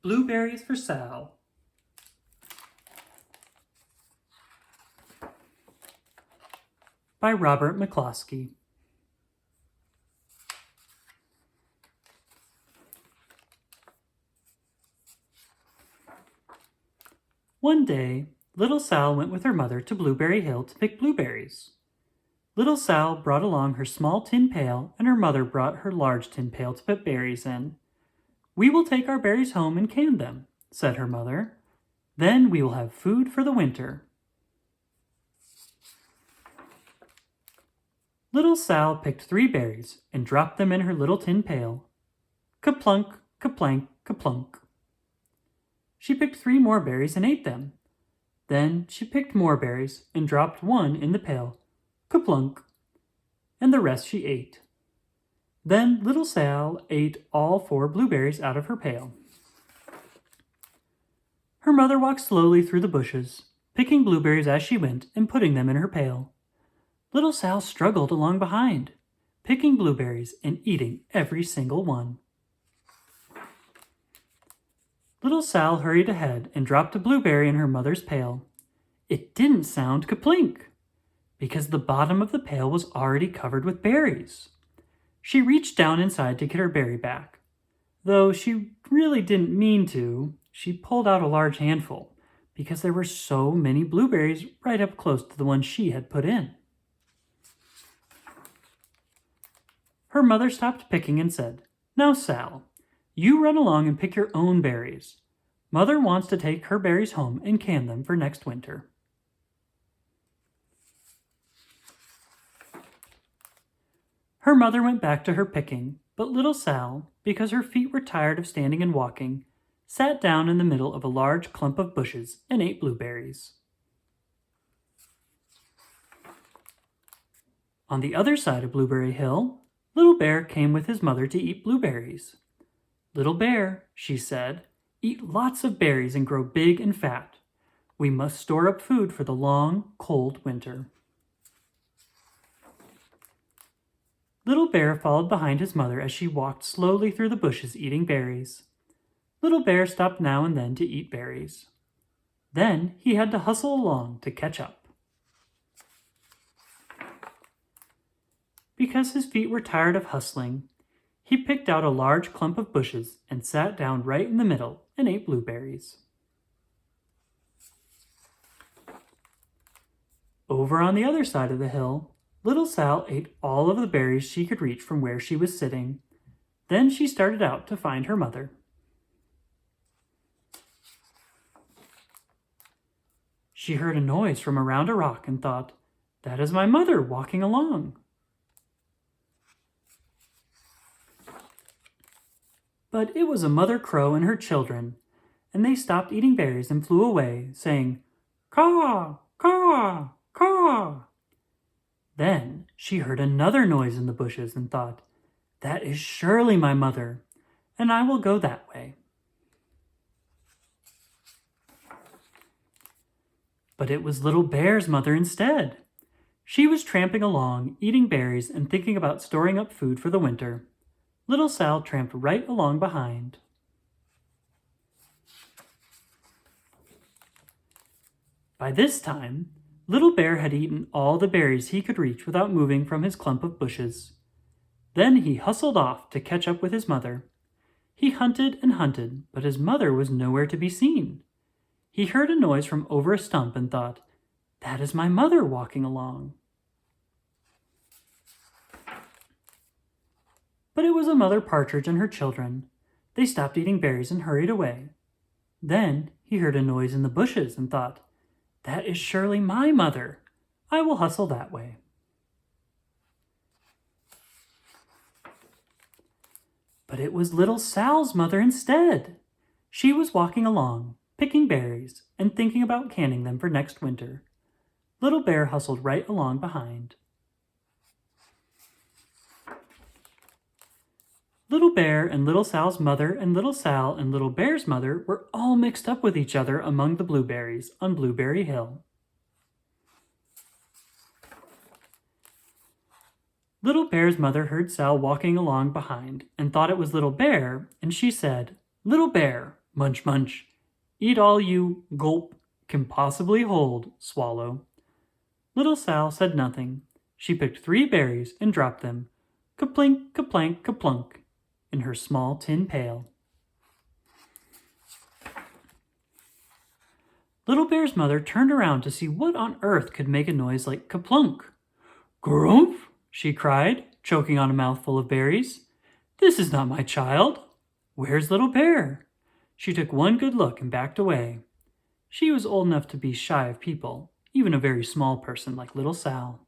Blueberries for Sal. By Robert McCloskey. One day, little Sal went with her mother to Blueberry Hill to pick blueberries. Little Sal brought along her small tin pail, and her mother brought her large tin pail to put berries in. "We will take our berries home and can them," said her mother. "Then we will have food for the winter." Little Sal picked 3 berries and dropped them in her little tin pail. Ka-plunk, ka-plank, ka-plunk. She picked 3 more berries and ate them. Then she picked more berries and dropped 1 in the pail. Ka-plunk. And the rest she ate. Then little Sal ate all 4 blueberries out of her pail. Her mother walked slowly through the bushes, picking blueberries as she went and putting them in her pail. Little Sal struggled along behind, picking blueberries and eating every single one. Little Sal hurried ahead and dropped a blueberry in her mother's pail. It didn't sound ka-plink, because the bottom of the pail was already covered with berries. She reached down inside to get her berry back. Though she really didn't mean to, she pulled out a large handful, because there were so many blueberries right up close to the ones she had put in. Her mother stopped picking and said, "Now, Sal, you run along and pick your own berries. Mother wants to take her berries home and can them for next winter." Her mother went back to her picking, but little Sal, because her feet were tired of standing and walking, sat down in the middle of a large clump of bushes and ate blueberries. On the other side of Blueberry Hill, Little Bear came with his mother to eat blueberries. "Little Bear," she said, "eat lots of berries and grow big and fat. We must store up food for the long, cold winter." Little Bear followed behind his mother as she walked slowly through the bushes eating berries. Little Bear stopped now and then to eat berries. Then he had to hustle along to catch up. Because his feet were tired of hustling, he picked out a large clump of bushes and sat down right in the middle and ate blueberries. Over on the other side of the hill, little Sal ate all of the berries she could reach from where she was sitting. Then she started out to find her mother. She heard a noise from around a rock and thought, "That is my mother walking along." But it was a mother crow and her children, and they stopped eating berries and flew away, saying, "Caw, caw, caw." Then she heard another noise in the bushes and thought, "That is surely my mother, and I will go that way." But it was Little Bear's mother instead. She was tramping along, eating berries and thinking about storing up food for the winter. Little Sal tramped right along behind. By this time, Little Bear had eaten all the berries he could reach without moving from his clump of bushes. Then he hustled off to catch up with his mother. He hunted and hunted, but his mother was nowhere to be seen. He heard a noise from over a stump and thought, "That is my mother walking along." But it was a mother partridge and her children. They stopped eating berries and hurried away. Then he heard a noise in the bushes and thought, "That is surely my mother. I will hustle that way." But it was little Sal's mother instead. She was walking along, picking berries and thinking about canning them for next winter. Little Bear hustled right along behind. Little Bear and Little Sal's mother and Little Sal and Little Bear's mother were all mixed up with each other among the blueberries on Blueberry Hill. Little Bear's mother heard Sal walking along behind and thought it was Little Bear, and she said, "Little Bear, Munch, munch. Eat all you, gulp, can possibly hold, Swallow. Little Sal said nothing. She picked 3 berries and dropped them, kaplink, kaplank, kaplunk, in her small tin pail. Little Bear's mother turned around to see what on earth could make a noise like kaplunk. Grumph, she cried, choking on a mouthful of berries. This is not my child. Where's Little Bear? She took one good look and backed away. She was old enough to be shy of people, even a very small person like Little Sal.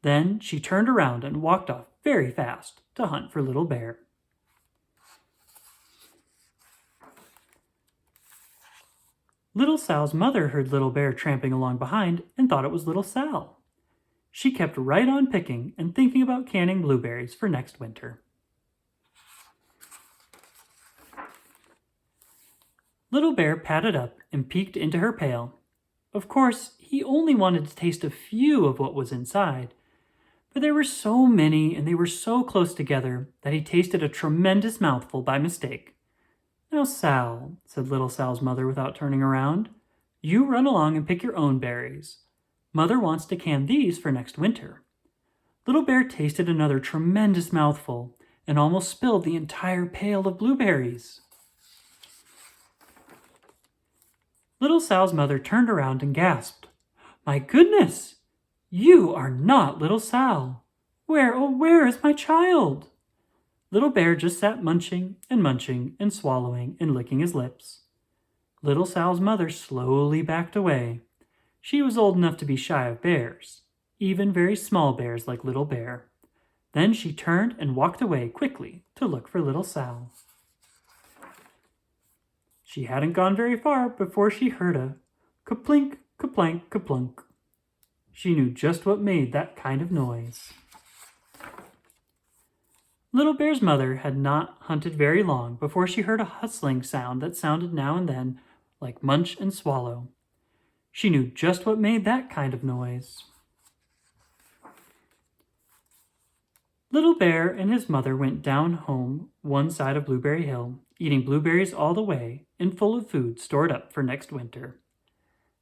Then she turned around and walked off very fast to hunt for Little Bear. Little Sal's mother heard Little Bear tramping along behind and thought it was Little Sal. She kept right on picking and thinking about canning blueberries for next winter. Little Bear padded up and peeked into her pail. Of course, he only wanted to taste a few of what was inside, but there were so many and they were so close together that he tasted a tremendous mouthful by mistake. Now, Sal, said Little Sal's mother without turning around, you run along and pick your own berries. Mother wants to can these for next winter. Little Bear tasted another tremendous mouthful and almost spilled the entire pail of blueberries. Little Sal's mother turned around and gasped, My goodness! You are not Little Sal. Where, oh where is my child? Little Bear just sat munching and swallowing and licking his lips. Little Sal's mother slowly backed away. She was old enough to be shy of bears, even very small bears like Little Bear. Then she turned and walked away quickly to look for Little Sal. She hadn't gone very far before she heard a kaplink, kaplank, kaplunk. She knew just what made that kind of noise. Little Bear's mother had not hunted very long before she heard a hustling sound that sounded now and then like munch and swallow. She knew just what made that kind of noise. Little Bear and his mother went down home one side of Blueberry Hill, eating blueberries all the way and full of food stored up for next winter.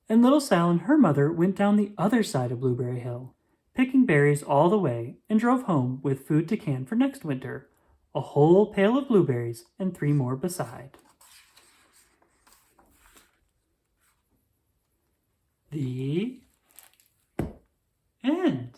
And Little Sal and her mother went down the other side of Blueberry Hill, picking berries all the way, and drove home with food to can for next winter, a whole pail of blueberries and 3 more beside. The end.